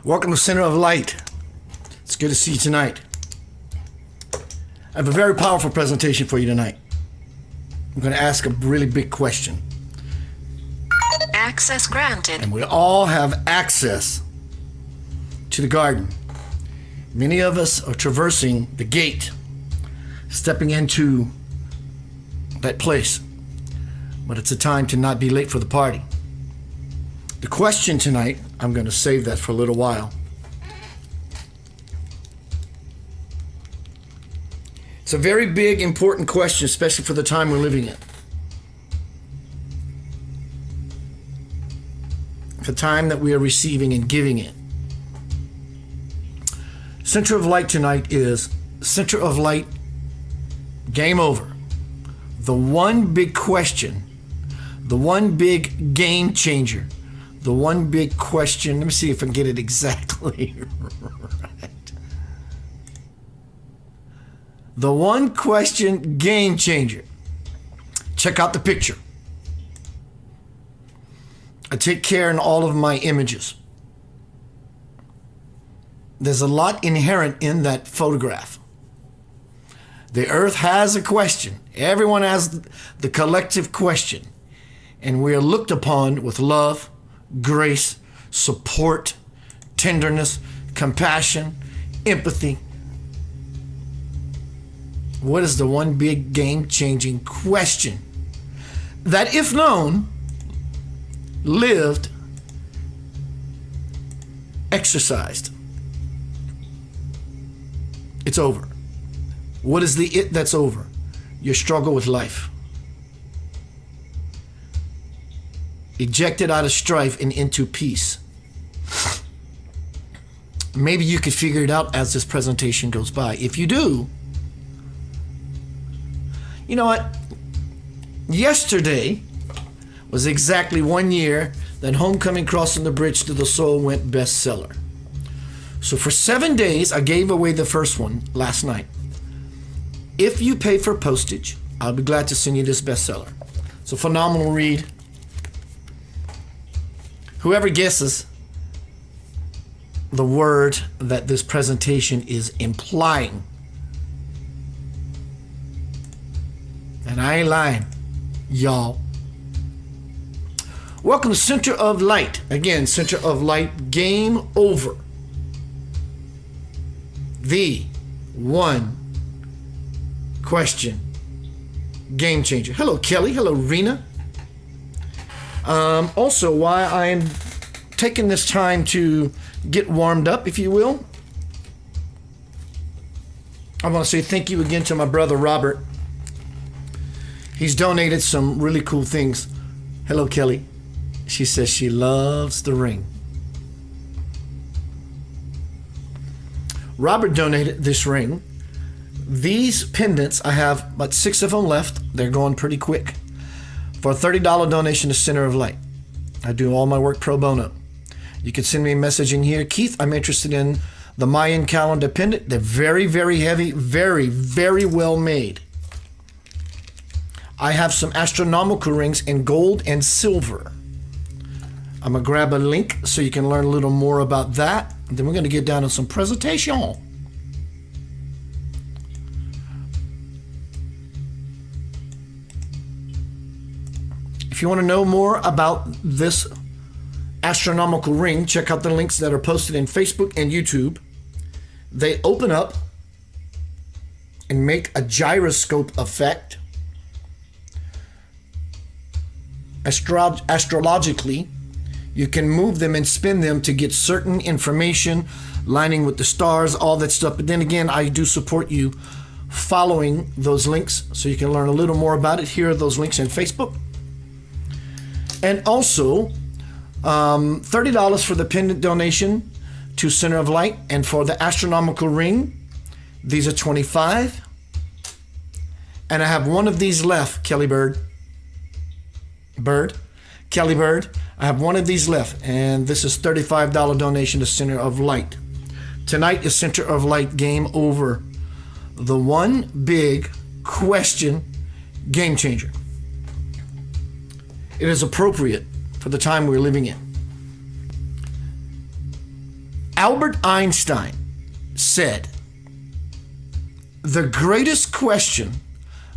Welcome to Center of Light. It's good to see you tonight. I have a very powerful presentation for you tonight. I'm going to ask a really big question. Access granted. And we all have access to the garden. Many of us are traversing the gate, stepping into that place. But it's a time to not be late for the party. The question tonight, I'm going to save that for a little while. It's a very big, important question, especially for the time we're living in. The time that we are receiving and giving it. Center of Light tonight is Center of Light, game over. The one big question, the one big game changer, the one big question. Let me see if I can get it exactly right. The one question game changer. Check out the picture. I take care in all of my images. There's a lot inherent in that photograph. The earth has a question. Everyone has the collective question. And we are looked upon with love, grace, support, tenderness, compassion, empathy. What is the one big game-changing question that, if known, lived, exercised? It's over. What is the it that's over? Your struggle with life. Ejected out of strife and into peace. Maybe you could figure it out as this presentation goes by. If you do, you know what? Yesterday was exactly 1 year that Homecoming Crossing the Bridge to the Soul went bestseller. So for 7 days, I gave away the first one last night. If you pay for postage, I'll be glad to send you this bestseller. It's a phenomenal read. Whoever guesses the word that this presentation is implying, and I ain't lying, y'all. Welcome to Center of Light. Again, Center of Light, game over. The one question game changer. Hello, Kelly. Hello, Rena. Also, why I'm taking this time to get warmed up, if you will, I want to say thank you again to my brother Robert. He's donated some really cool things. Hello, Kelly. She says she loves the ring. Robert donated this ring. These pendants, I have about 6 of them left. They're going pretty quick. For a $30 donation to Center of Light. I do all my work pro bono. You can send me a message in here. Keith, I'm interested in the Mayan calendar pendant. They're very, very heavy, very, very well made. I have some astronomical rings in gold and silver. I'm going to grab a link so you can learn a little more about that. And then we're going to get down to some presentation. If you want to know more about this astronomical ring, check out the links that are posted in Facebook and YouTube. They open up and make a gyroscope effect. Astrologically, you can move them and spin them to get certain information, lining with the stars, all that stuff. But then again, I do support you following those links so you can learn a little more about it. Here are those links in Facebook. And also, $30 for the pendant donation to Center of Light. And for the astronomical ring, these are $25. And I have one of these left, Kelly Bird. Kelly Bird. I have one of these left. And this is $35 donation to Center of Light. Tonight is Center of Light game over. The one big question game changer. It is appropriate for the time we're living in. Albert Einstein said, the greatest question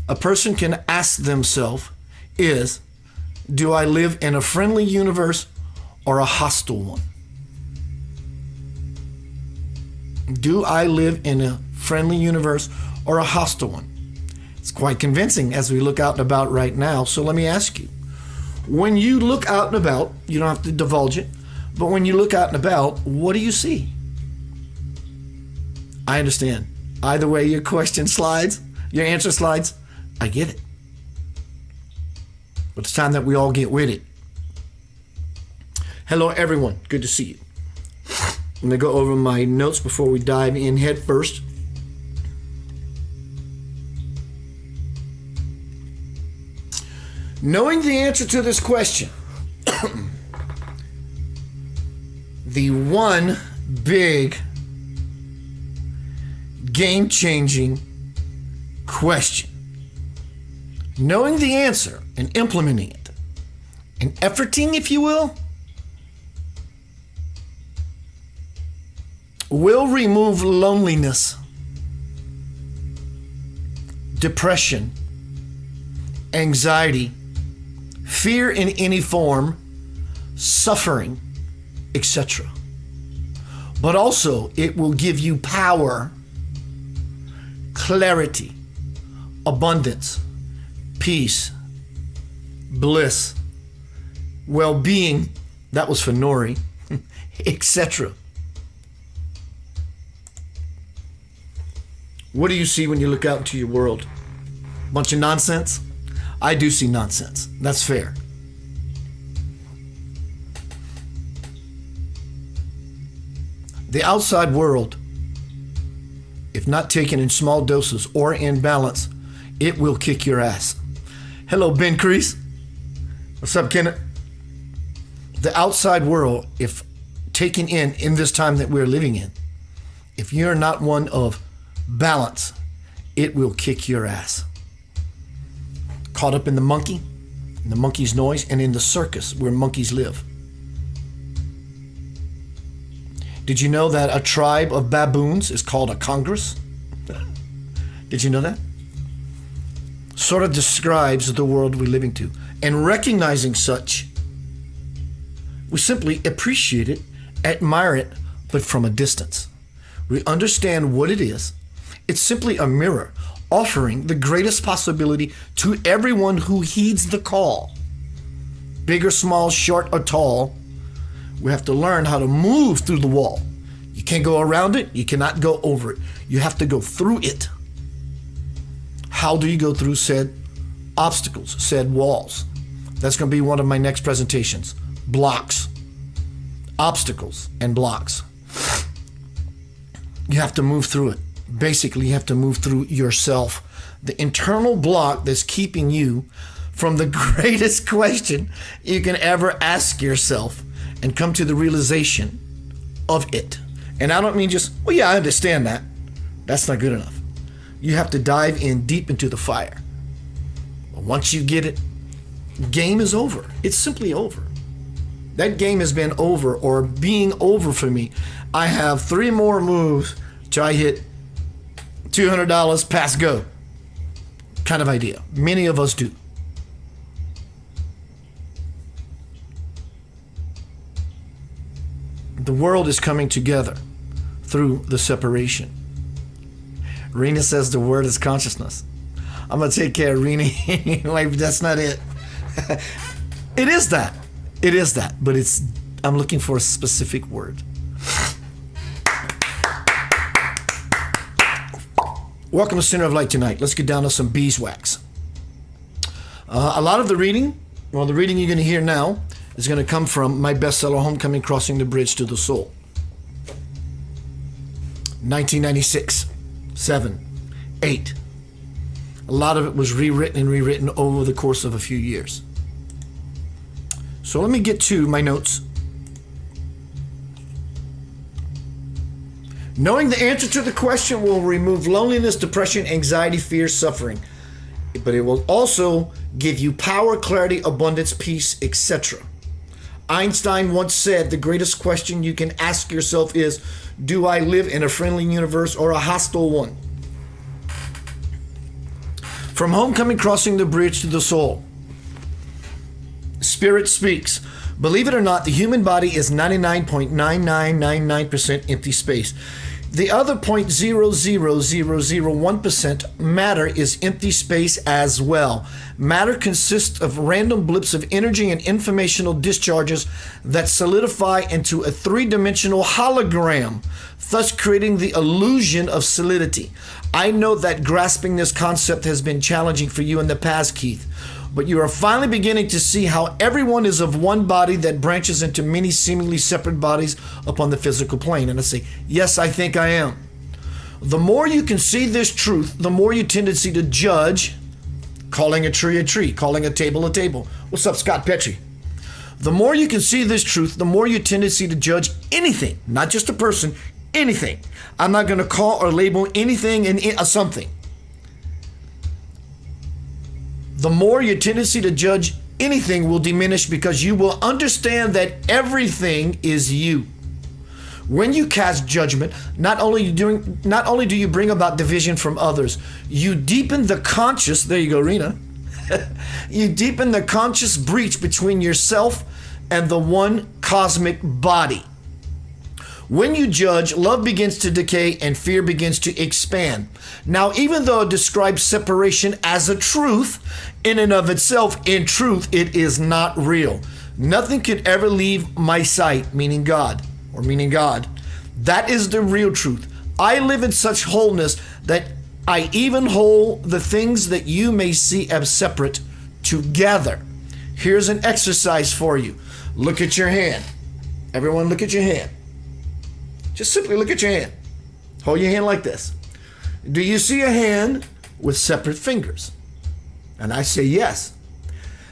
a person can ask themselves is, do I live in a friendly universe or a hostile one? Do I live in a friendly universe or a hostile one? It's quite convincing as we look out and about right now. So let me ask you, when you look out and about, you don't have to divulge it, but when you look out and about, what do you see? I understand. Either way your question slides, your answer slides, I get it. But it's time that we all get with it. Hello, everyone. Good to see you. I'm going to go over my notes before we dive in head first. Knowing the answer to this question, the one big game-changing question. Knowing the answer and implementing it, and efforting, if you will remove loneliness, depression, anxiety, fear in any form, suffering, etc. But also, it will give you power, clarity, abundance, peace, bliss, well-being, that was for Nori, etc. What do you see when you look out into your world? Bunch of nonsense? I do see nonsense. That's fair. The outside world, if not taken in small doses or in balance, it will kick your ass. Hello, Ben Crease. What's up, Kenneth? The outside world, if taken in this time that we're living in, if you're not one of balance, it will kick your ass. Caught up in the monkey, in the monkey's noise, and in the circus where monkeys live. Did you know that a tribe of baboons is called a congress? Did you know that? Sort of describes the world we're living to. And recognizing such, we simply appreciate it, admire it, but from a distance. We understand what it is. It's simply a mirror offering the greatest possibility to everyone who heeds the call. Big or small, short or tall, we have to learn how to move through the wall. You can't go around it. You cannot go over it. You have to go through it. How do you go through said obstacles, said walls? That's going to be one of my next presentations. Blocks, obstacles, and blocks. You have to move through it. Basically, you have to move through yourself. The internal block that's keeping you from the greatest question you can ever ask yourself and come to the realization of it. And I don't mean just, well, yeah, I understand that. That's not good enough. You have to dive in deep into the fire. But once you get it, game is over. It's simply over. That game has been over or being over for me. I have 3 more moves till I hit $200, pass go kind of idea. Many of us do. The world is coming together through the separation. Rena says the word is consciousness. I'm going to take care of Rena anyway, but that's not it. It is that. It is that. But I'm looking for a specific word. Welcome to Center of Light tonight. Let's get down to some beeswax. A lot of the reading you're going to hear now is going to come from my bestseller, Homecoming: Crossing the Bridge to the Soul. 1996, 7, 8. A lot of it was rewritten over the course of a few years. So let me get to my notes. Knowing the answer to the question will remove loneliness, depression, anxiety, fear, suffering. But it will also give you power, clarity, abundance, peace, etc. Einstein once said the greatest question you can ask yourself is, do I live in a friendly universe or a hostile one? From homecoming, crossing the bridge to the soul. Spirit speaks. Believe it or not, the human body is 99.9999% empty space. The other 0.00001% matter is empty space as well. Matter consists of random blips of energy and informational discharges that solidify into a three-dimensional hologram, thus creating the illusion of solidity. I know that grasping this concept has been challenging for you in the past, Keith, but you are finally beginning to see how everyone is of one body that branches into many seemingly separate bodies upon the physical plane. And I say, yes, I think I am. The more you can see this truth, the more your tendency to judge, calling a tree, calling a table. What's up, Scott Petrie? The more you can see this truth, the more your tendency to judge anything, not just a person, anything. I'm not going to call or label anything in something. The more your tendency to judge anything will diminish because you will understand that everything is you. When you cast judgment, not only do you bring about division from others, you deepen the conscious, there you go, Rena, you deepen the conscious breach between yourself and the one cosmic body. When you judge, love begins to decay and fear begins to expand. Now, even though it describes separation as a truth in and of itself, in truth, it is not real. Nothing could ever leave my sight, meaning God, or meaning God. That is the real truth. I live in such wholeness that I even hold the things that you may see as separate together. Here's an exercise for you. Look at your hand. Everyone, look at your hand. Just simply look at your hand. Hold your hand like this. Do you see a hand with separate fingers? And I say yes.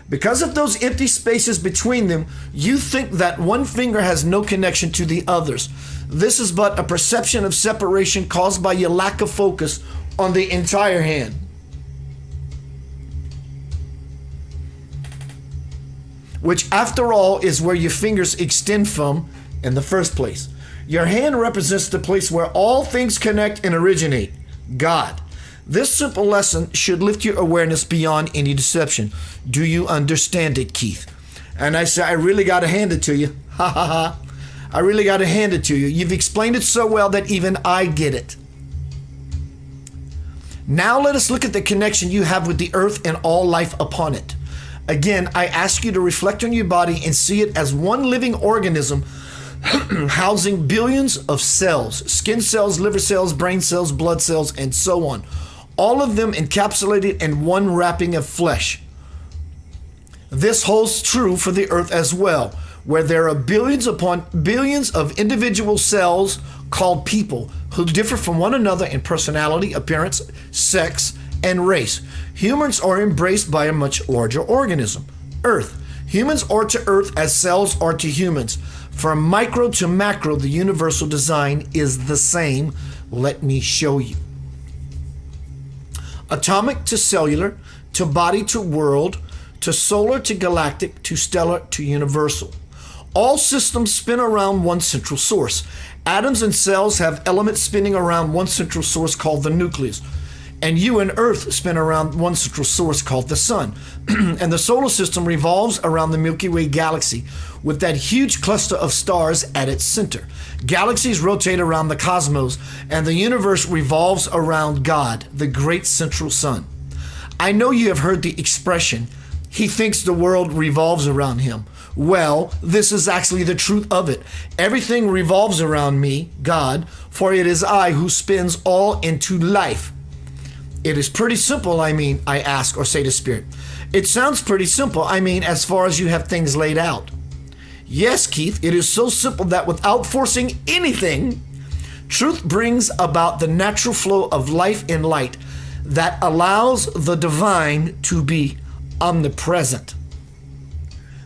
Because of those empty spaces between them, you think that one finger has no connection to the others. This is but a perception of separation caused by your lack of focus on the entire hand. Which, after all, is where your fingers extend from in the first place. Your hand represents the place where all things connect and originate, God. This simple lesson should lift your awareness beyond any deception. Do you understand it, Keith? And I say, I really got to hand it to you. Ha ha ha. I really got to hand it to you. You've explained it so well that even I get it. Now let us look at the connection you have with the earth and all life upon it. Again, I ask you to reflect on your body and see it as one living organism housing billions of cells, skin cells, liver cells, brain cells, blood cells, and so on. All of them encapsulated in one wrapping of flesh. This holds true for the earth as well, where there are billions upon billions of individual cells called people who differ from one another in personality, appearance, sex, and race. Humans are embraced by a much larger organism, Earth. Humans are to Earth as cells are to humans. From micro to macro, the universal design is the same. Let me show you. Atomic to cellular, to body to world, to solar to galactic, to stellar to universal. All systems spin around one central source. Atoms and cells have elements spinning around one central source called the nucleus. And you and Earth spin around one central source called the Sun. And the solar system revolves around the Milky Way galaxy with that huge cluster of stars at its center. Galaxies rotate around the cosmos, and the universe revolves around God, the great central sun. I know you have heard the expression, he thinks the world revolves around him. Well, this is actually the truth of it. Everything revolves around me, God, for it is I who spins all into life. It is pretty simple, I ask or say to Spirit. It sounds pretty simple, as far as you have things laid out. Yes, Keith, it is so simple that without forcing anything, truth brings about the natural flow of life and light that allows the divine to be omnipresent.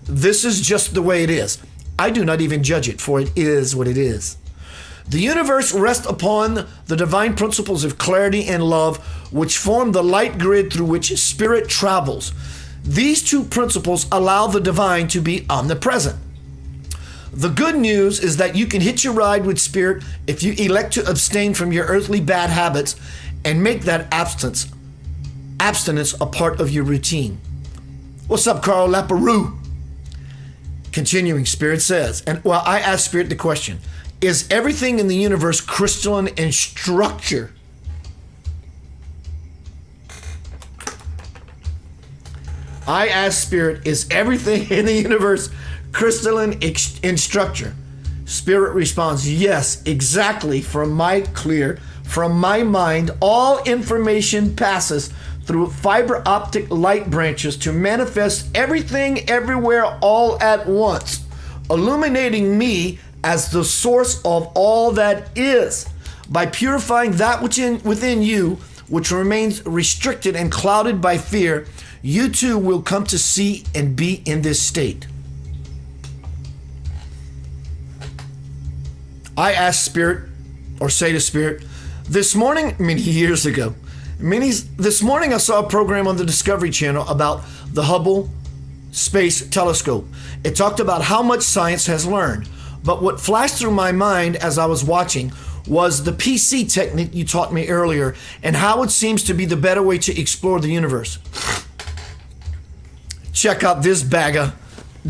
This is just the way it is. I do not even judge it, for it is what it is. The universe rests upon the divine principles of clarity and love, which form the light grid through which spirit travels. These two principles allow the divine to be omnipresent. The good news is that you can hitch a ride with Spirit if you elect to abstain from your earthly bad habits and make that abstinence a part of your routine. What's up, Carl Laperoux? Continuing, Spirit says, I asked Spirit the question, is everything in the universe crystalline in structure? I asked Spirit, is everything in the universe crystalline in structure? Spirit responds, yes, exactly. From my mind, all information passes through fiber optic light branches to manifest everything everywhere all at once, illuminating me as the source of all that is. By purifying that within you, which remains restricted and clouded by fear, you too will come to see and be in this state. I asked Spirit, or say to Spirit, this morning, many years ago, this morning I saw a program on the Discovery Channel about the Hubble Space Telescope. It talked about how much science has learned. But what flashed through my mind as I was watching was the PC technique you taught me earlier and how it seems to be the better way to explore the universe. Check out this bag of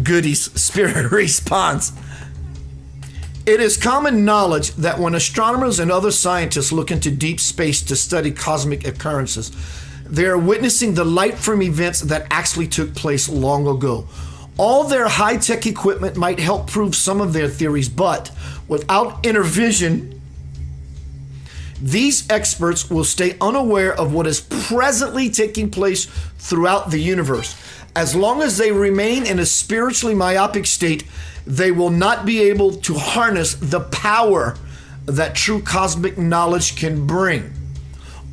goodies, Spirit response. It is common knowledge that when astronomers and other scientists look into deep space to study cosmic occurrences, they are witnessing the light from events that actually took place long ago. All their high-tech equipment might help prove some of their theories, but without inner vision, these experts will stay unaware of what is presently taking place throughout the universe. As long as they remain in a spiritually myopic state, they will not be able to harness the power that true cosmic knowledge can bring.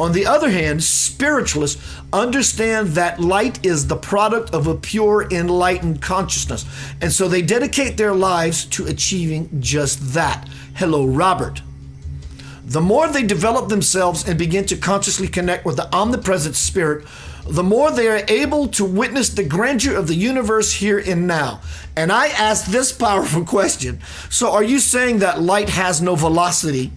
On the other hand, spiritualists understand that light is the product of a pure, enlightened consciousness, and so they dedicate their lives to achieving just that. Hello, Robert. The more they develop themselves and begin to consciously connect with the omnipresent Spirit, the more they are able to witness the grandeur of the universe here and now. And I ask this powerful question. So are you saying that light has no velocity?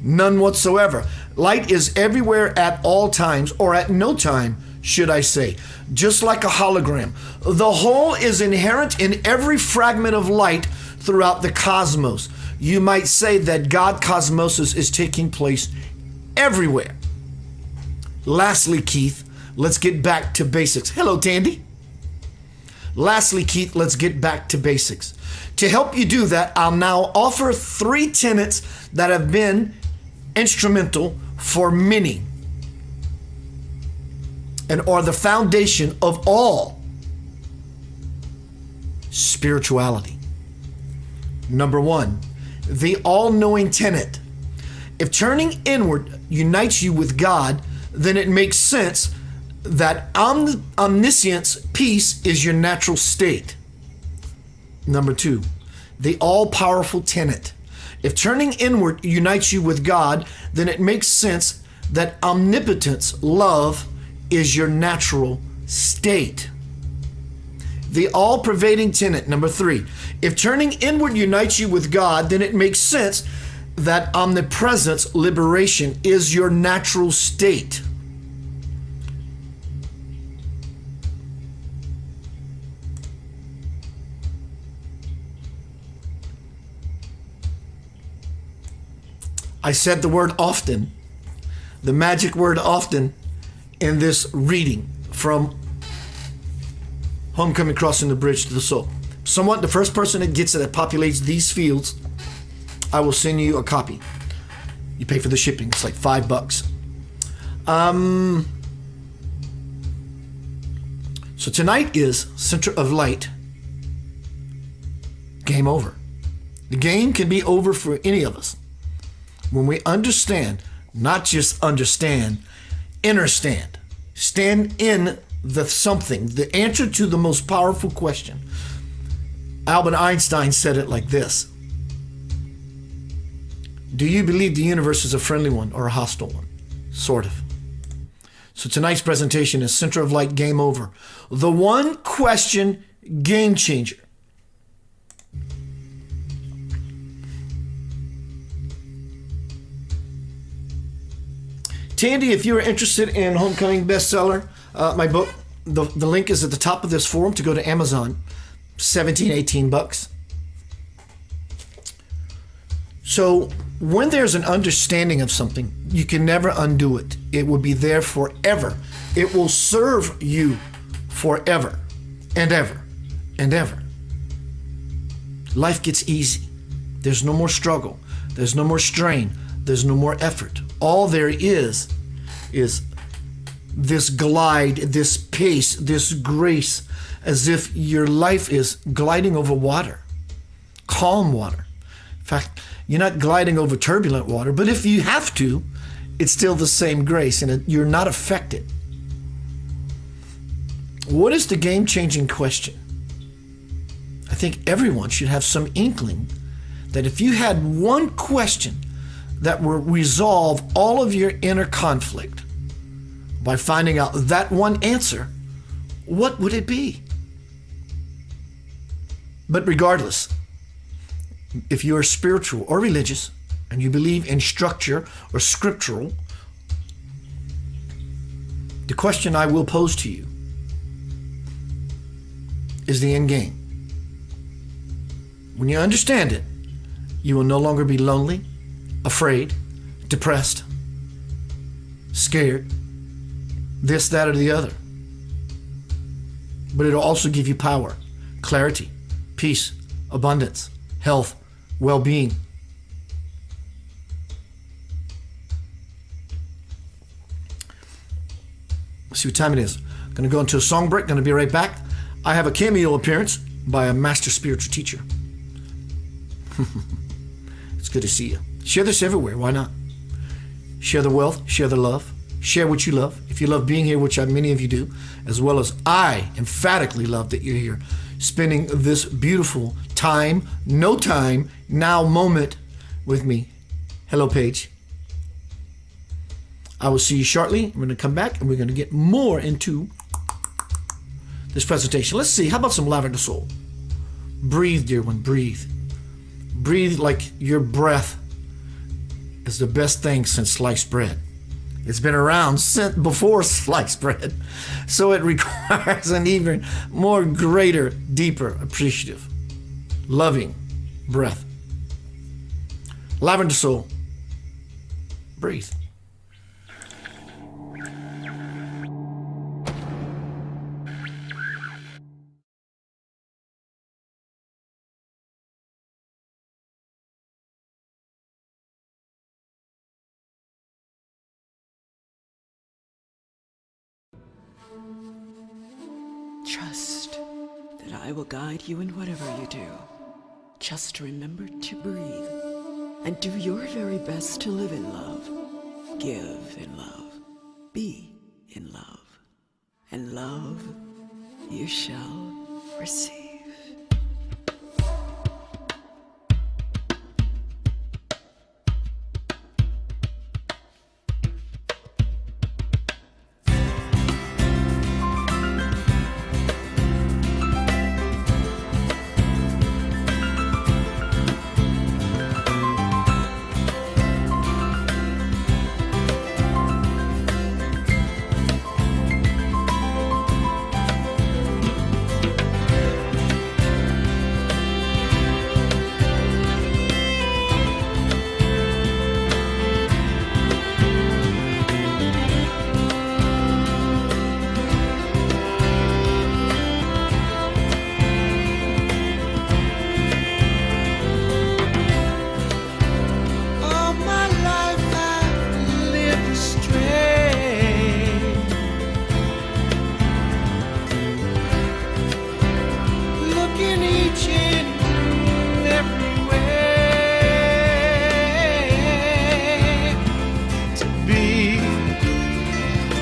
None whatsoever. Light is everywhere at all times, or at no time, should I say, just like a hologram. The whole is inherent in every fragment of light throughout the cosmos. You might say that God cosmosis is taking place everywhere. Lastly, Keith, let's get back to basics. Hello, Tandy. Lastly, Keith, let's get back to basics. To help you do that, I'll now offer 3 tenets that have been instrumental for many and are the foundation of all spirituality. Number 1, the all-knowing tenet. If turning inward unites you with God, then it makes sense that omniscience, peace, is your natural state. Number 2, the all-powerful tenet. If turning inward unites you with God, then it makes sense that omnipotence, love, is your natural state. The all-pervading tenet. Number 3, if turning inward unites you with God, then it makes sense that omnipresence, liberation, is your natural state. I said the word often, the magic word often, in this reading from Homecoming Crossing the Bridge to the Soul. Someone, the first person that gets it, that populates these fields, I will send you a copy. You pay for the shipping. It's like $5. So tonight is Center of Light. Game over. The game can be over for any of us when we understand, not just understand, understand. Stand in the something, the answer to the most powerful question. Albert Einstein said it like this: do you believe the universe is a friendly one or a hostile one? Sort of. So tonight's presentation is Center of Light, Game Over. The one question game changer. Tandy, if you're interested in Homecoming bestseller, my book, the link is at the top of this forum to go to Amazon. 17, 18 bucks. So when there's an understanding of something, you can never undo it. It will be there forever. It will serve you forever and ever and ever. Life gets easy. There's no more struggle. There's no more strain. There's no more effort. All there is this glide, this pace, this grace, as if your life is gliding over water, calm water. In fact, you're not gliding over turbulent water, but if you have to, it's still the same grace and you're not affected. What is the game-changing question? I think everyone should have some inkling that if you had one question that would resolve all of your inner conflict by finding out that one answer, what would it be? But regardless, if you are spiritual or religious and you believe in structure or scriptural, the question I will pose to you is the end game. When you understand it, you will no longer be lonely, afraid, depressed, scared, this, that, or the other. But it'll also give you power, clarity, peace, abundance, health, well-being. Let's see what time it is. I'm going to go into a song break. Going to be right back. I have a cameo appearance by a master spiritual teacher. It's good to see you. Share this everywhere. Why not? Share the wealth. Share the love. Share what you love. If you love being here, which many of you do, as well as I emphatically love that you're here, spending this beautiful time, no time, now moment with me. Hello, Paige. I will see you shortly. I'm going to come back and we're going to get more into this presentation. Let's see. How about some lavender soul? Breathe, dear one. Breathe. Breathe like your breath is the best thing since sliced bread. It's been around since before sliced bread, so it requires an even more greater, deeper, appreciative, loving breath. Lavender soul. Breathe. Trust that I will guide you in whatever you do. Just remember to breathe and do your very best to live in love, give in love, be in love, and love you shall receive.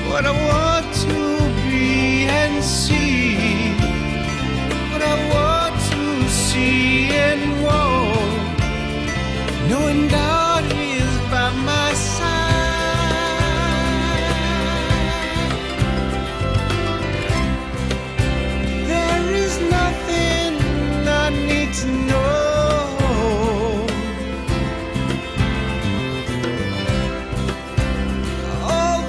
What I want to be and see, what I want to see and want, knowing God is by my side. There is nothing I need to know. All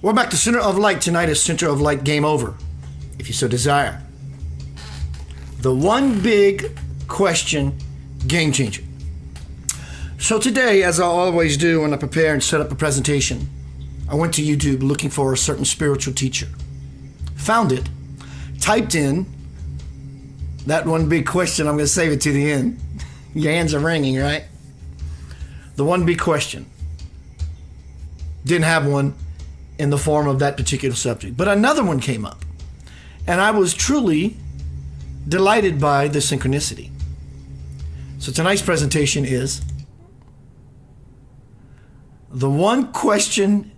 We're back to Center of Light. Tonight is Center of Light Game Over, if you so desire. The one big question game changer. So today, as I always do when I prepare and set up a presentation, I went to YouTube looking for a certain spiritual teacher. Found it, typed in that one big question. I'm going to save it to the end. Your hands are ringing, right? The one big question. Didn't have one in the form of that particular subject. But another one came up. And I was truly delighted by the synchronicity. So tonight's presentation is the one question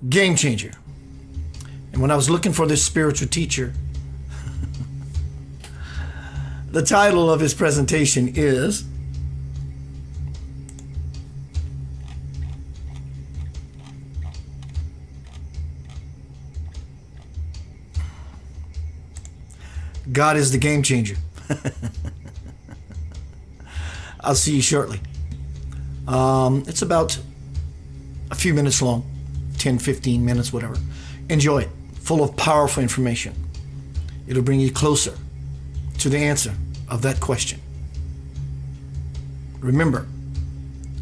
game changer. And when I was looking for this spiritual teacher, the title of his presentation is God is the Game Changer. I'll see you shortly. It's about a few minutes long, 10, 15 minutes, whatever. Enjoy it. Full of powerful information. It'll bring you closer to the answer of that question. Remember,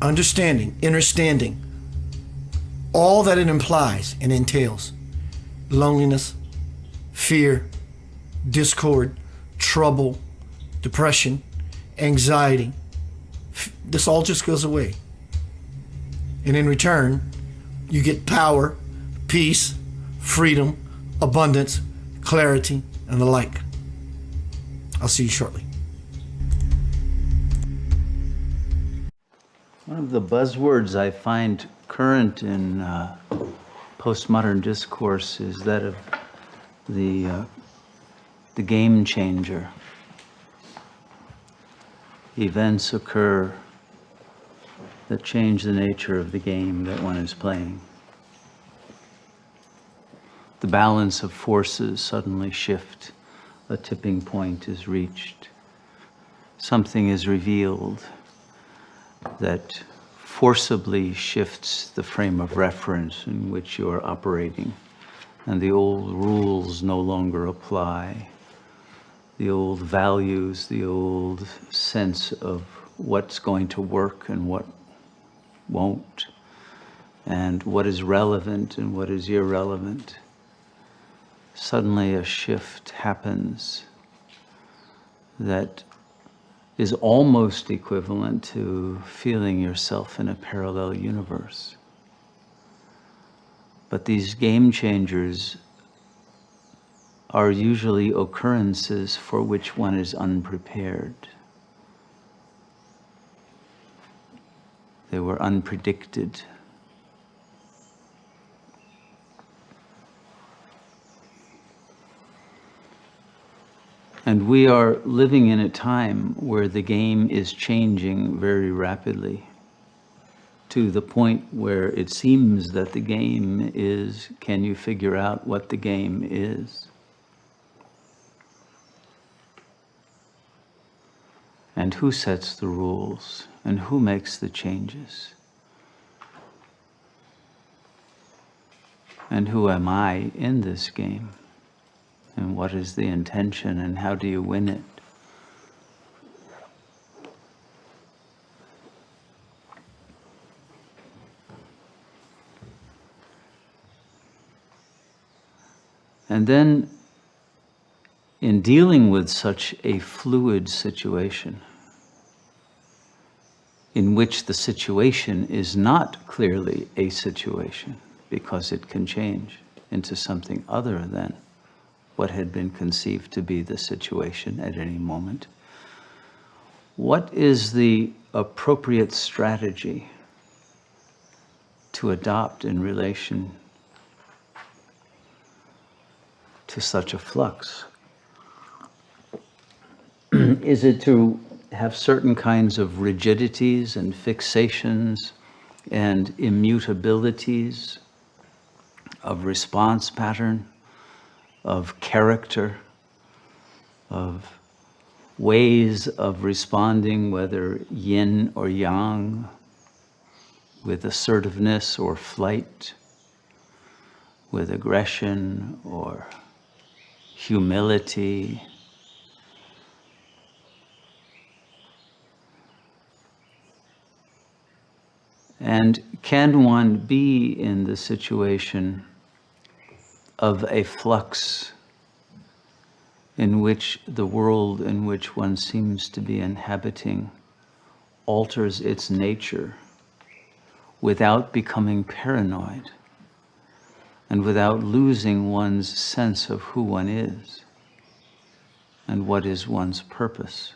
understanding all that it implies and entails. Loneliness, fear, discord, trouble, depression, anxiety. This all just goes away. And in return, you get power, peace, freedom, abundance, clarity, and the like. I'll see you shortly. One of the buzzwords I find current in postmodern discourse is that of the game changer. Events occur that change the nature of the game that one is playing. The balance of forces suddenly shift. A tipping point is reached. Something is revealed that forcibly shifts the frame of reference in which you are operating, and the old rules no longer apply. The old values, the old sense of what's going to work and what won't, and what is relevant and what is irrelevant. Suddenly a shift happens that is almost equivalent to feeling yourself in a parallel universe. But these game changers are usually occurrences for which one is unprepared. They were unpredicted. And we are living in a time where the game is changing very rapidly, to the point where it seems that the game is, can you figure out what the game is? And who sets the rules? And who makes the changes? And who am I in this game? And what is the intention, and how do you win it? And then, in dealing with such a fluid situation, in which the situation is not clearly a situation, because it can change into something other than what had been conceived to be the situation at any moment. What is the appropriate strategy to adopt in relation to such a flux? Is it to have certain kinds of rigidities and fixations and immutabilities of response pattern, of character, of ways of responding, whether yin or yang, with assertiveness or flight? with aggression or humility. And can one be in the situation of a flux in which the world in which one seems to be inhabiting alters its nature without becoming paranoid and without losing one's sense of who one is and what is one's purpose?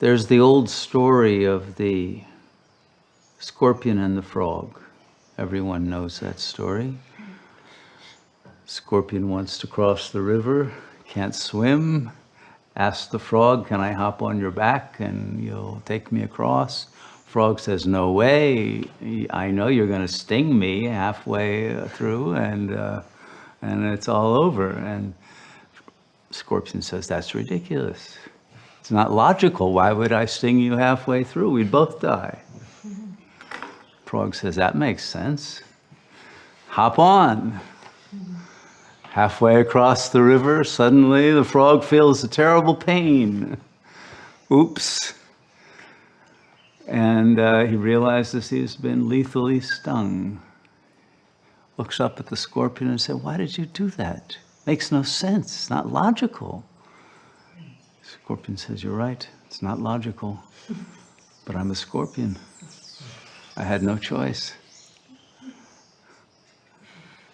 There's the old story of the scorpion and the frog. Everyone knows that story. Scorpion wants to cross the river, can't swim, asks the frog, "Can I hop on your back and you'll take me across?" Frog says, "No way, I know you're going to sting me halfway through and it's all over." And Scorpion says, "That's ridiculous. It's not logical. Why would I sting you halfway through? We'd both die." Frog says, "That makes sense. Hop on." Halfway across the river, suddenly the frog feels a terrible pain. Oops. And he realizes he's been lethally stung. Looks up at the scorpion and says, "Why did you do that? Makes no sense. It's not logical." Scorpion says, "You're right. It's not logical. But I'm a scorpion. I had no choice.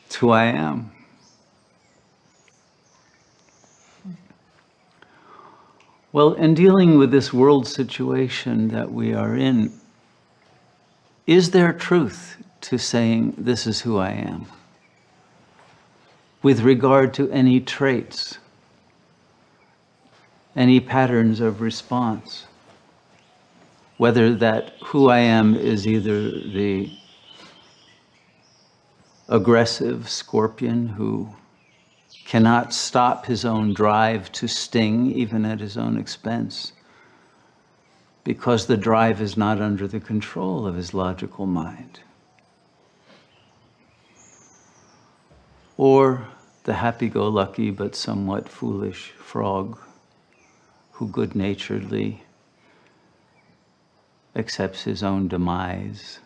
It's who I am." Well, in dealing with this world situation that we are in, is there truth to saying, "This is who I am"? With regard to any traits, any patterns of response, whether that who I am is either the aggressive scorpion who cannot stop his own drive to sting, even at his own expense, because the drive is not under the control of his logical mind, or the happy-go-lucky but somewhat foolish frog who good-naturedly accepts his own demise,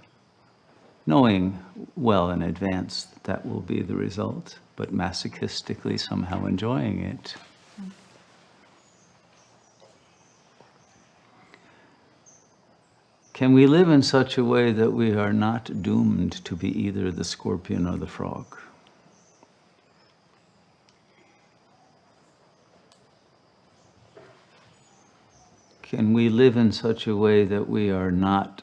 knowing well in advance that will be the result, but masochistically somehow enjoying it. Can we live in such a way that we are not doomed to be either the scorpion or the frog? Can we live in such a way that we are not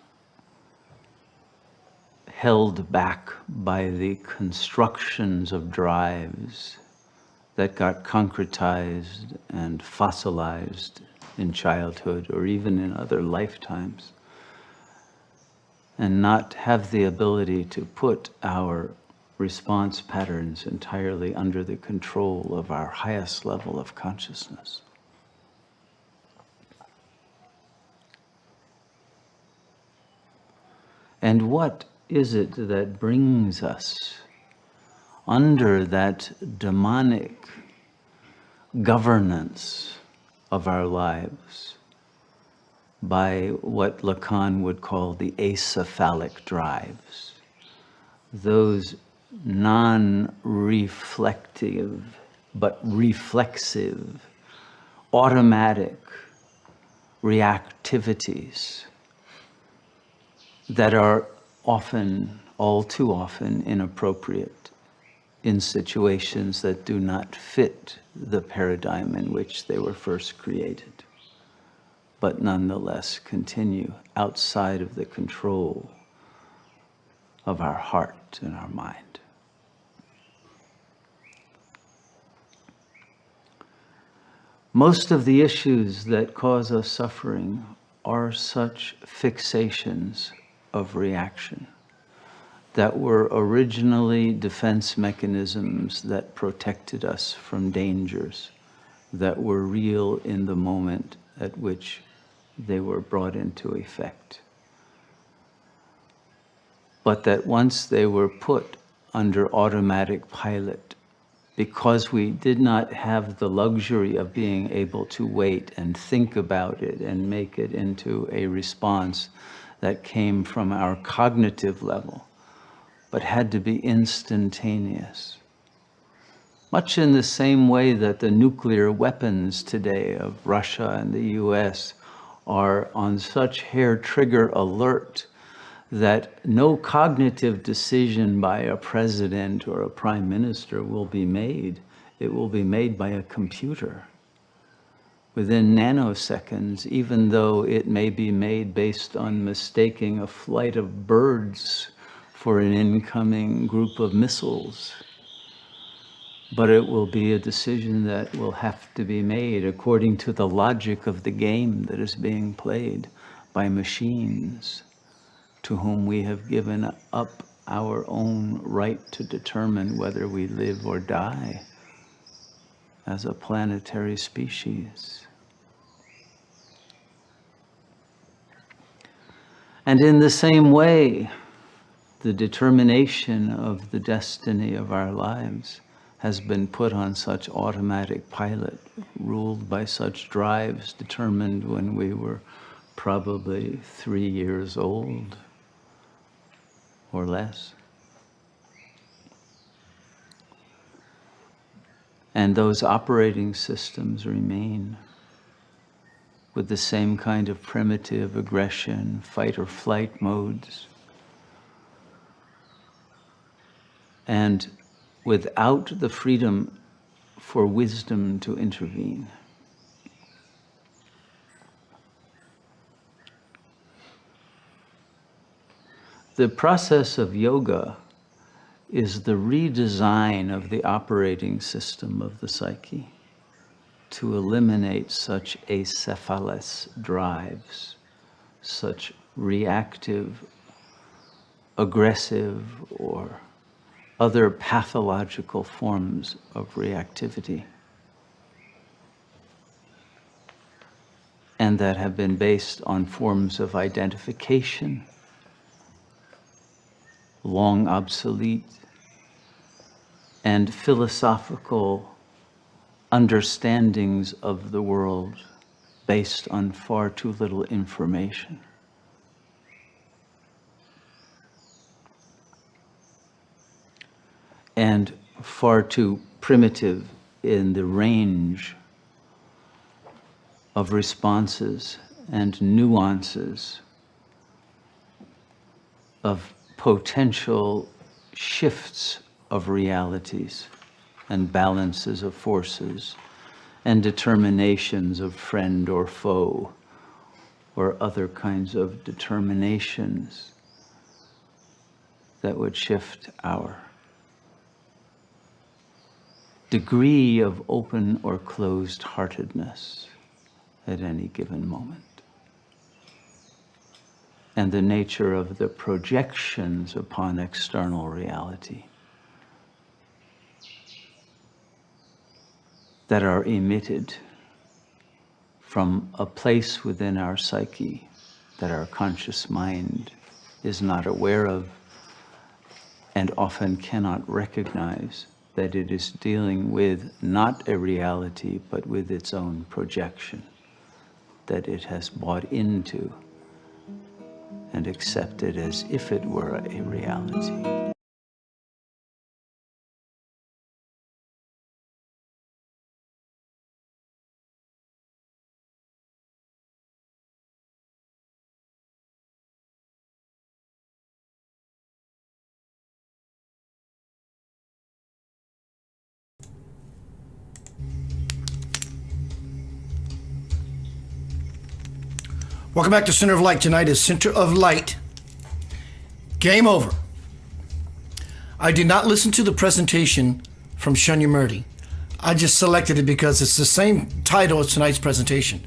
held back by the constructions of drives that got concretized and fossilized in childhood or even in other lifetimes, and not have the ability to put our response patterns entirely under the control of our highest level of consciousness? And what is it that brings us under that demonic governance of our lives by what Lacan would call the acephalic drives, those non-reflective but reflexive, automatic reactivities that are often, all too often, inappropriate in situations that do not fit the paradigm in which they were first created, but nonetheless continue outside of the control of our heart and our mind. Most of the issues that cause us suffering are such fixations of reaction that were originally defense mechanisms that protected us from dangers that were real in the moment at which they were brought into effect. But that once they were put under automatic pilot, because we did not have the luxury of being able to wait and think about it and make it into a response that came from our cognitive level, but had to be instantaneous. Much in the same way that the nuclear weapons today of Russia and the US are on such hair trigger alert that no cognitive decision by a president or a prime minister will be made. It will be made by a computer within nanoseconds, even though it may be made based on mistaking a flight of birds for an incoming group of missiles. But it will be a decision that will have to be made according to the logic of the game that is being played by machines, to whom we have given up our own right to determine whether we live or die as a planetary species. And in the same way, the determination of the destiny of our lives has been put on such automatic pilot, ruled by such drives determined when we were probably 3 years old or less. And those operating systems remain with the same kind of primitive aggression, fight or flight modes. And without the freedom for wisdom to intervene. The process of yoga is the redesign of the operating system of the psyche to eliminate such acephalous drives, such reactive, aggressive, or other pathological forms of reactivity, and that have been based on forms of identification, long obsolete, and philosophical understandings of the world based on far too little information. And far too primitive in the range of responses and nuances of potential shifts of realities and balances of forces and determinations of friend or foe or other kinds of determinations that would shift our degree of open or closed heartedness at any given moment, and the nature of the projections upon external reality that are emitted from a place within our psyche that our conscious mind is not aware of and often cannot recognize that it is dealing with not a reality, but with its own projection that it has bought into and accepted as if it were a reality. Welcome back to Center of Light. Tonight is Center of Light. Game over. I did not listen to the presentation from Shunyamurti. I just selected it because it's the same title as tonight's presentation.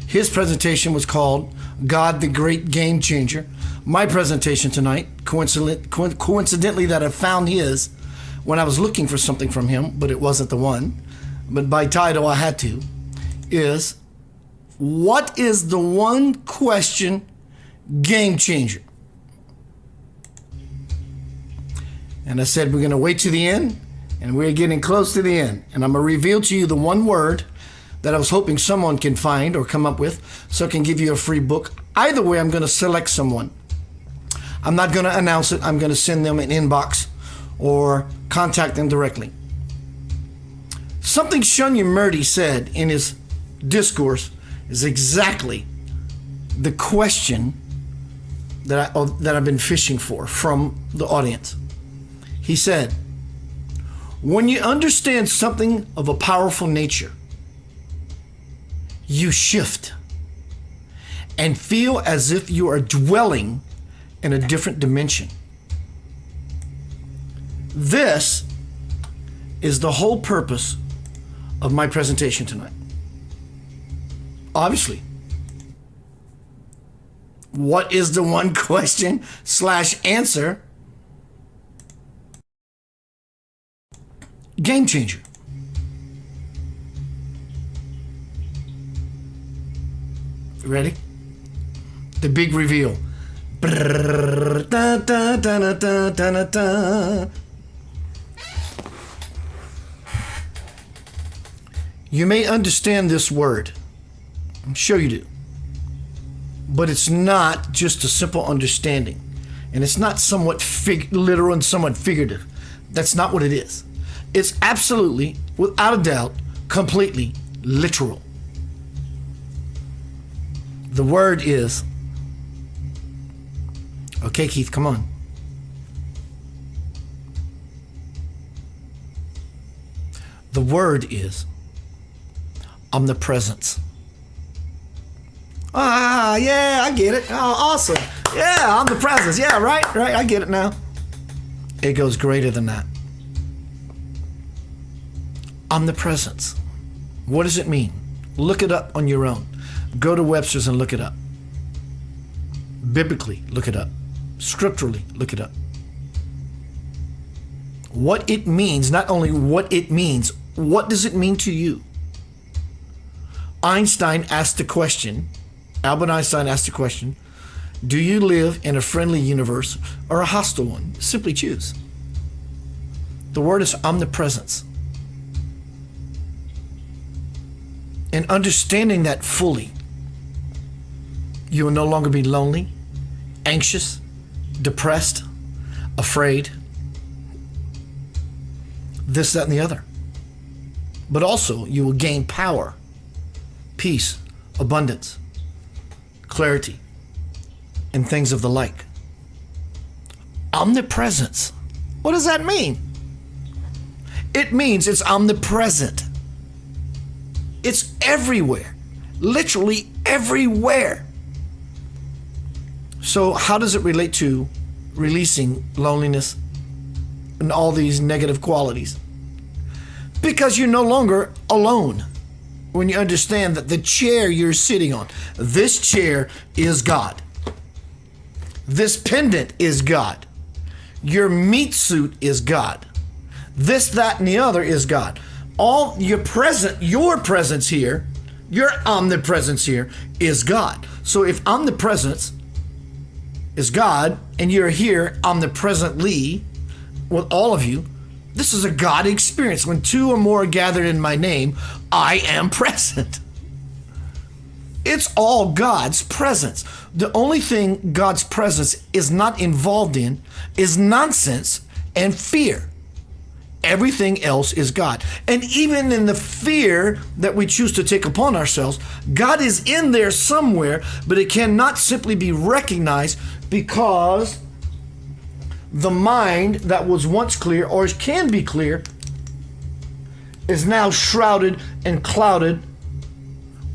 His presentation was called God the Great Game Changer. My presentation tonight, coincidentally that I found his when I was looking for something from him, but it wasn't the one, but by title I had to, is What is the one question game changer? And I said, we're going to wait to the end, and we're getting close to the end. And I'm going to reveal to you the one word that I was hoping someone can find or come up with so I can give you a free book. Either way, I'm going to select someone. I'm not going to announce it. I'm going to send them an inbox or contact them directly. Something Shunyamurti said in his discourse is exactly the question that I've been fishing for from the audience. He said, when you understand something of a powerful nature, you shift and feel as if you are dwelling in a different dimension. This is the whole purpose of my presentation tonight. Obviously, what is the one question / answer? Game changer. Ready? The big reveal. Brrr, da, da, da, da, da, da, da. You may understand this word. I'm sure you do. But it's not just a simple understanding. And it's not somewhat literal and somewhat figurative. That's not what it is. It's absolutely, without a doubt, completely literal. The word is, okay, Keith, come on. The word is omnipresence. Ah, yeah, I get it. Oh, awesome. Yeah, omnipresence. Yeah, right, I get it now. It goes greater than that. Omnipresence. What does it mean? Look it up on your own. Go to Webster's and look it up. Biblically, look it up. Scripturally, look it up. What it means, not only what it means, what does it mean to you? Einstein asked the question, Albert Einstein asked the question, do you live in a friendly universe or a hostile one? Simply choose. The word is omnipresence. And understanding that fully, you will no longer be lonely, anxious, depressed, afraid, this, that, and the other. But also, you will gain power, peace, abundance, clarity, and things of the like. Omnipresence. What does that mean? It means it's omnipresent. It's everywhere, literally everywhere. So how does it relate to releasing loneliness and all these negative qualities? Because you're no longer alone when you understand that the chair you're sitting on, this chair is God. This pendant is God. Your meat suit is God. This, that, and the other is God. All your presence here, your omnipresence here is God. So if omnipresence is God and you're here omnipresently with all of you, this is a God experience. When two or more are gathered in my name, I am present. It's all God's presence. The only thing God's presence is not involved in is nonsense and fear. Everything else is God. And even in the fear that we choose to take upon ourselves, God is in there somewhere, but it cannot simply be recognized because the mind that was once clear or can be clear is now shrouded and clouded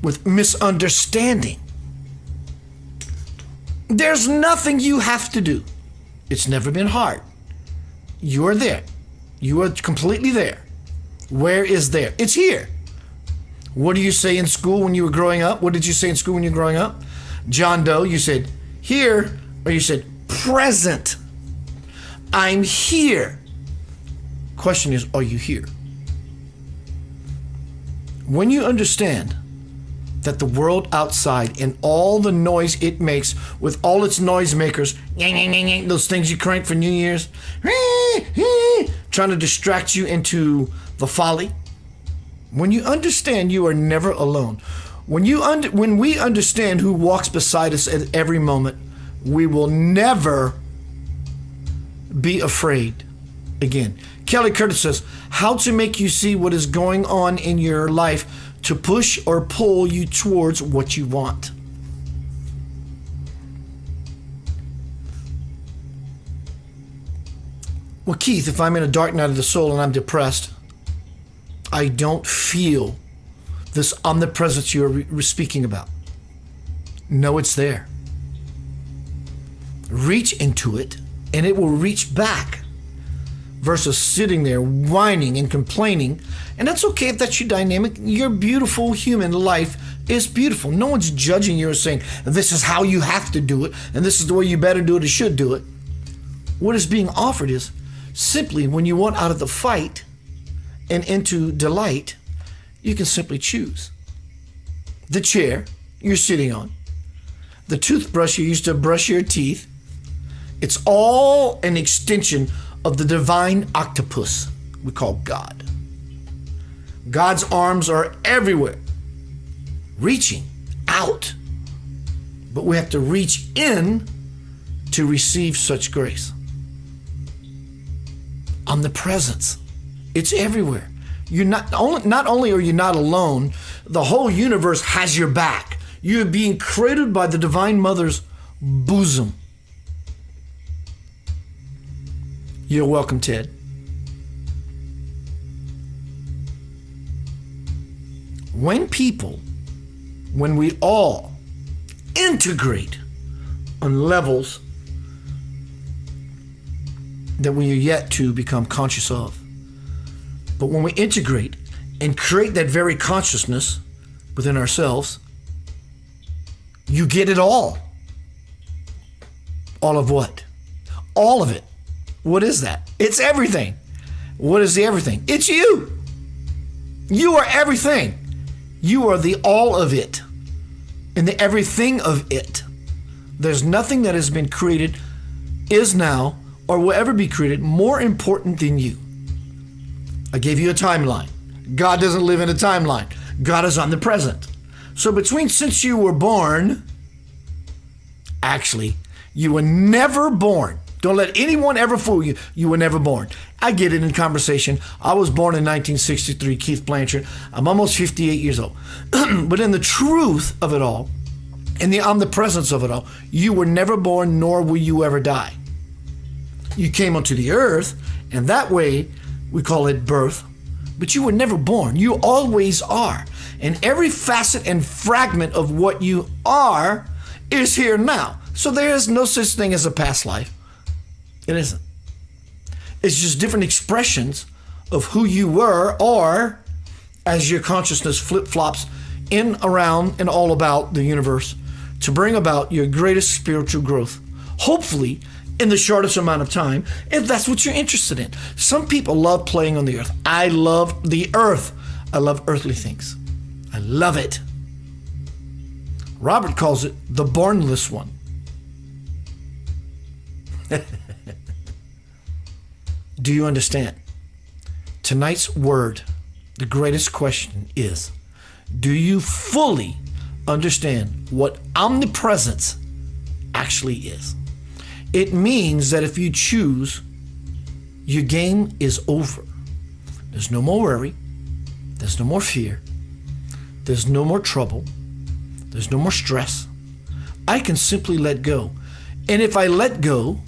with misunderstanding. There's nothing you have to do. It's never been hard. You are there. You are completely there. Where is there? It's here. What do you say in school when you were growing up? What did you say in school when you were growing up? John Doe, you said here, or you said present. I'm here. Question is, are you here? When you understand that the world outside and all the noise it makes with all its noisemakers, those things you crank for New Year's, trying to distract you into the folly. When you understand you are never alone, when we understand who walks beside us at every moment, we will never be afraid again. Kelly Curtis says, how to make you see what is going on in your life to push or pull you towards what you want. Well, Keith, if I'm in a dark night of the soul and I'm depressed, I don't feel this omnipresence you're speaking about. No, it's there. Reach into it and it will reach back, versus sitting there whining and complaining. And that's okay if that's your dynamic. Your beautiful human life is beautiful. No one's judging you or saying, this is how you have to do it, and this is the way you better do it or should do it. What is being offered is simply, when you want out of the fight and into delight, you can simply choose. The chair you're sitting on, the toothbrush you used to brush your teeth, it's all an extension of the divine octopus we call God. God's arms are everywhere, reaching out. But we have to reach in to receive such grace. Omnipresence, it's everywhere. You're not only are you not alone, the whole universe has your back. You're being cradled by the Divine Mother's bosom. You're welcome, Ted. When we all integrate on levels that we are yet to become conscious of, but when we integrate and create that very consciousness within ourselves, you get it all. All of what? All of it. What is that? It's everything. What is the everything? It's you. You are everything. You are the all of it and the everything of it. There's nothing that has been created, is now, or will ever be created more important than you. I gave you a timeline. God doesn't live in a timeline. God is omnipresent. So since you were born, actually, you were never born. Don't let anyone ever fool you. You were never born. I get it in conversation. I was born in 1963, Keith Blanchard. I'm almost 58 years old. But in the truth of it all, in the omnipresence of it all, you were never born, nor will you ever die. You came onto the earth, and that way we call it birth, but you were never born. You always are. And every facet and fragment of what you are is here now. So there is no such thing as a past life. It isn't. It's just different expressions of who you were, or as your consciousness flip-flops in, around, and all about the universe to bring about your greatest spiritual growth. Hopefully, in the shortest amount of time, if that's what you're interested in. Some people love playing on the earth. I love the earth. I love earthly things. I love it. Robert calls it the bornless one. Do you understand? Tonight's word, the greatest question is, do you fully understand what omnipresence actually is? It means that if you choose, your game is over. There's no more worry. There's no more fear. There's no more trouble. There's no more stress. I can simply let go. And if I let go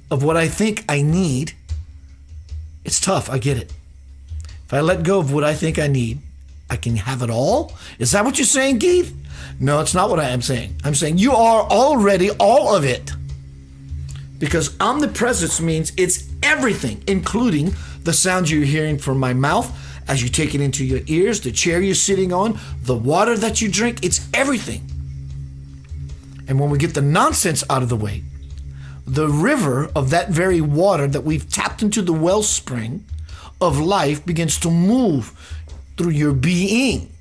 of what I think I need, it's tough, I get it. If I let go of what I think I need, I can have it all? Is that what you're saying, Keith? No, it's not what I am saying. I'm saying you are already all of it. Because omnipresence means it's everything, including the sounds you're hearing from my mouth as you take it into your ears, the chair you're sitting on, the water that you drink, it's everything. And when we get the nonsense out of the way, the river of that very water that we've tapped into the wellspring of life begins to move through your being.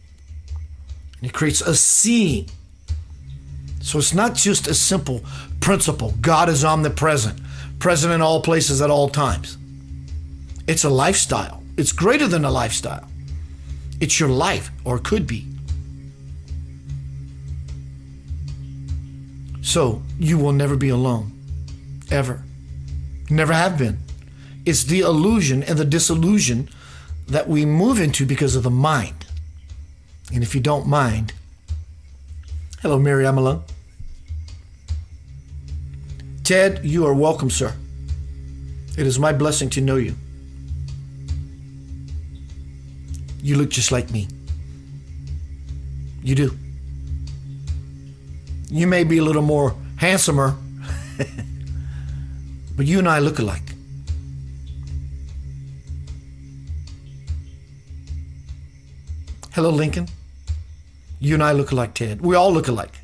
It creates a seeing. So it's not just a simple principle. God is omnipresent, present in all places at all times. It's a lifestyle. It's greater than a lifestyle. It's your life, or could be. So you will never be alone, ever. Never have been. It's the illusion and the disillusion that we move into because of the mind. And if you don't mind, hello, Mary, I'm alone. Ted, you are welcome, sir. It is my blessing to know you. You look just like me. You do. You may be a little more handsomer, but you and I look alike. Hello, Lincoln. You and I look alike, Ted. We all look alike.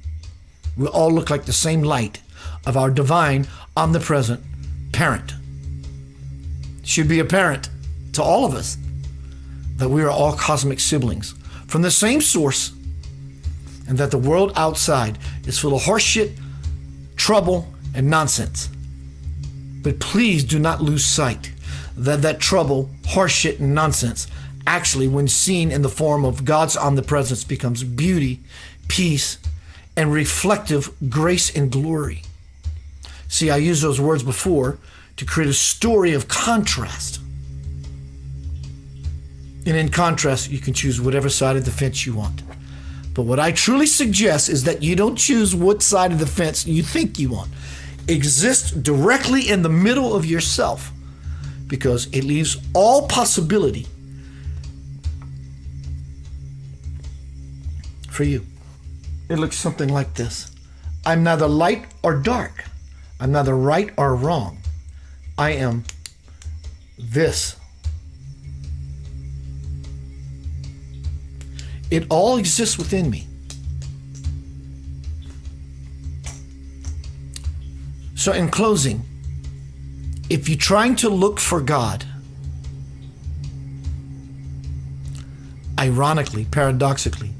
We all look like the same light of our divine, omnipresent parent. Should be apparent to all of us that we are all cosmic siblings from the same source, and that the world outside is full of horseshit, trouble, and nonsense. But please do not lose sight that trouble, horseshit, and nonsense actually, when seen in the form of God's omnipresence, becomes beauty, peace, and reflective grace and glory. See, I used those words before to create a story of contrast. And in contrast, you can choose whatever side of the fence you want. But what I truly suggest is that you don't choose what side of the fence you think you want. Exist directly in the middle of yourself, because it leaves all possibility for you. It looks something like this. I'm neither light or dark. I'm neither right or wrong. I am this. It all exists within me. So in closing, if you're trying to look for God, ironically, paradoxically,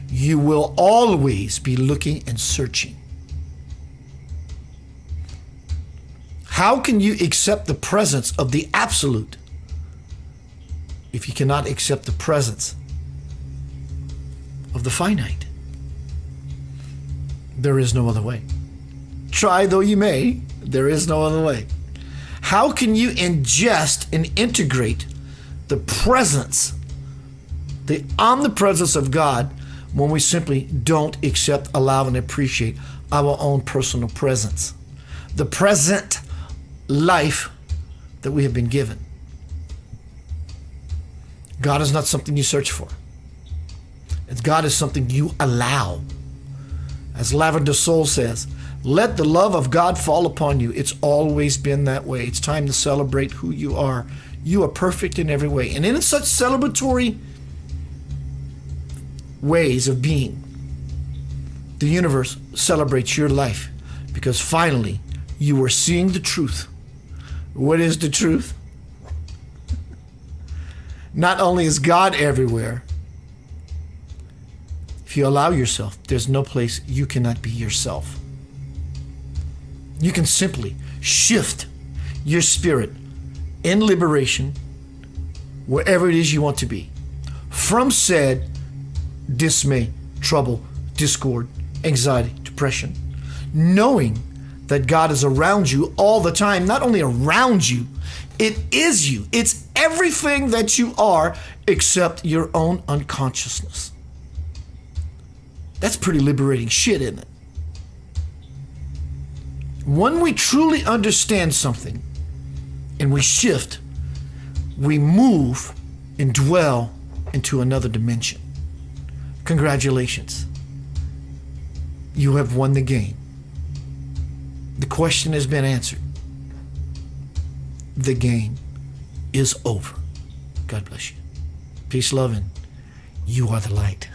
you will always be looking and searching. How can you accept the presence of the absolute if you cannot accept the presence of the finite? There is no other way. Try though you may, there is no other way. How can you ingest and integrate the presence, the omnipresence of God, when we simply don't accept, allow, and appreciate our own personal presence, the present life that we have been given? God is not something you search for. God is something you allow. As Lavender Soul says, let the love of God fall upon you. It's always been that way. It's time to celebrate who you are. You are perfect in every way. And in such celebratory ways of being, the universe celebrates your life, because finally you are seeing the truth. What is the truth? Not only is God everywhere, if you allow yourself, there's no place you cannot be yourself. You can simply shift your spirit in liberation wherever it is you want to be, from said dismay, trouble, discord, anxiety, depression, knowing that God is around you all the time. Not only around you, it is you. It's everything that you are except your own unconsciousness. That's pretty liberating shit, isn't it? When we truly understand something and we shift, we move and dwell into another dimension. Congratulations. You have won the game. The question has been answered. The game is over. God bless you. Peace, love, and you are the light.